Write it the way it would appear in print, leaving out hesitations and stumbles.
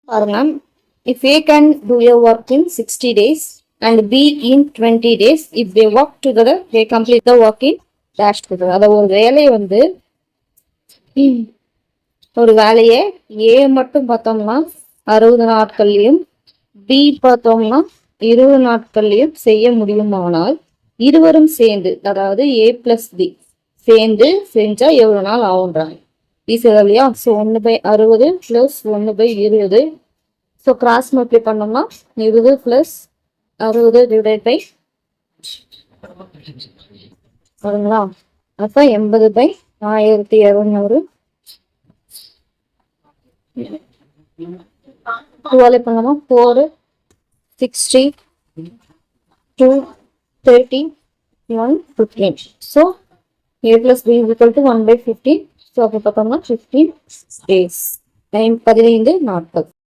பாருங்க, if A can do a work in 60 days and B in 20 days, if they work together, they complete the work in dash together. அத ஒரு வேலையை வந்து ஒரு வேலையை ஏ மட்டும் பார்த்தோம்னா 60 நாட்கள்லையும் பி பார்த்தோம்னா 20 நாட்கள்லையும் செய்ய முடியுமானால் இருவரும் சேர்ந்து, அதாவது ஏ பிளஸ் பி சேர்ந்து செஞ்சா எவ்வளவு நாள் ஆகுன்றாங்க. ஈஸியாக இல்லையா? ஸோ 1/60 + 1/20. ஸோ கிராஸ் மல்டிப்ளை பண்ணோம்னா 20 + 60 ÷ வருங்களா? அப்போ 80/1200. வேலை பண்ணோமா 4, 60, 2, 30, 1, 15. So A + B = 1/15. ஸோ அப்போ பார்த்தோம்னா 15 days, 15 நாட்கள்.